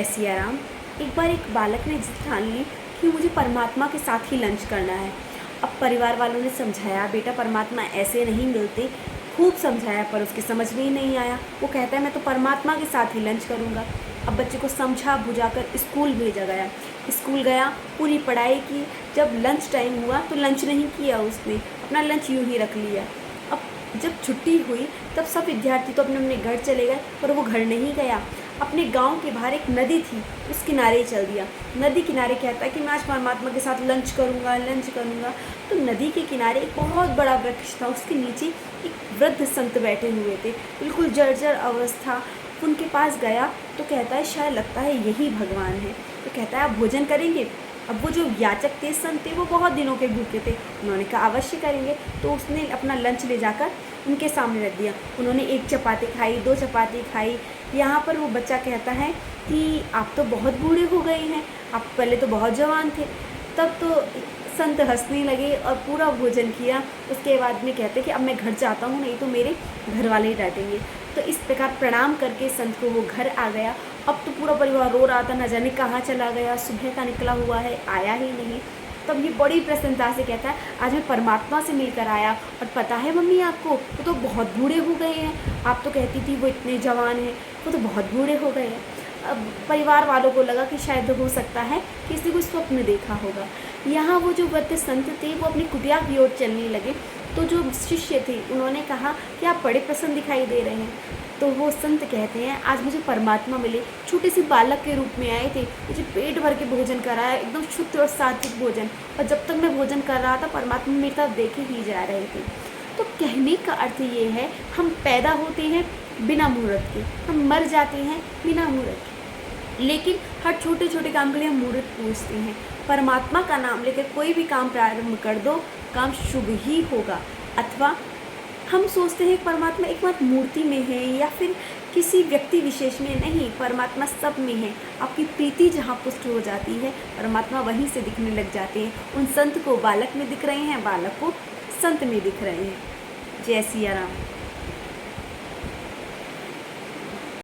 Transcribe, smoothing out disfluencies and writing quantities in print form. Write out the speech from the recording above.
सिया राम। एक बार एक बालक ने जिद ठान ली कि मुझे परमात्मा के साथ ही लंच करना है। अब परिवार वालों ने समझाया, बेटा परमात्मा ऐसे नहीं मिलते। खूब समझाया पर उसकी समझ में ही नहीं आया। वो कहता है मैं तो परमात्मा के साथ ही लंच करूँगा। अब बच्चे को समझा बुझाकर स्कूल भेजा गया। स्कूल गया, पूरी पढ़ाई की। जब लंच टाइम हुआ तो लंच नहीं किया उसने, अपना लंच यूँ ही रख लिया। अब जब छुट्टी हुई तब सब विद्यार्थी तो अपने अपने घर चले गए, पर वो घर नहीं गया। अपने गांव के बाहर एक नदी थी, उस किनारे चल दिया। नदी किनारे कहता है कि मैं आज परमात्मा के साथ लंच करूँगा। तो नदी के किनारे एक बहुत बड़ा वृक्ष था, उसके नीचे एक वृद्ध संत बैठे हुए थे, बिल्कुल जर्जर अवस्था। उनके पास गया तो कहता है शायद लगता है यही भगवान है। तो कहता है आप भोजन करेंगे? अब वो जो याचक थे, संत थे, वो बहुत दिनों के भूखे थे। उन्होंने कहा अवश्य करेंगे। तो उसने अपना लंच ले जाकर उनके सामने रख दिया। उन्होंने 1 चपाती खाई, 2 चपाती खाई। यहाँ पर वो बच्चा कहता है कि आप तो बहुत बूढ़े हो गए हैं, आप पहले तो बहुत जवान थे। तब तो संत हंसने लगे और पूरा भोजन किया। उसके बाद में कहते कि अब मैं घर जाता हूँ, नहीं तो मेरे घर वाले ही डांटेंगे। तो इस प्रकार प्रणाम करके संत को वो घर आ गया। अब तो पूरा परिवार रो रहा था, न जाने कहाँ चला गया, सुबह का निकला हुआ है, आया ही नहीं। तब ये बड़ी प्रसन्नता से कहता है आज मैं परमात्मा से मिलकर आया। और पता है मम्मी आपको, वो तो बहुत बूढ़े हो गए हैं। आप तो कहती थी वो इतने जवान हैं, वो तो बहुत बूढ़े हो गए हैं। अब परिवार वालों को लगा कि शायद हो सकता है किसी को स्वप्न देखा होगा। यहाँ वो जो वृद्ध संत थे वो अपनी कुटिया की ओर चलने लगे। तो जो शिष्य थे उन्होंने कहा कि आप बड़े प्रसन्न दिखाई दे रहे हैं। तो वो संत कहते हैं आज मुझे परमात्मा मिले, छोटे से बालक के रूप में आए थे, मुझे पेट भर के भोजन कराया, एकदम शुद्ध और सात्विक भोजन। और जब तक मैं भोजन कर रहा था परमात्मा मेरे तरफ देखे ही जा रहे थे। तो कहने का अर्थ ये है, हम पैदा होते हैं बिना मुहूर्त के, हम मर जाते हैं बिना मुहूर्त के, लेकिन हर छोटे छोटे काम के लिए हम मुहूर्त पूछते हैं। परमात्मा का नाम लेकर कोई भी काम प्रारंभ कर दो, काम शुभ ही होगा। अथवा हम सोचते हैं परमात्मा एकमात्र मूर्ति में है या फिर किसी व्यक्ति विशेष में, नहीं, परमात्मा सब में है। आपकी प्रीति जहाँ पुष्ट हो जाती है परमात्मा वहीं से दिखने लग जाते हैं। उन संत को बालक में दिख रहे हैं, बालक को संत में दिख रहे हैं। जय सिया राम।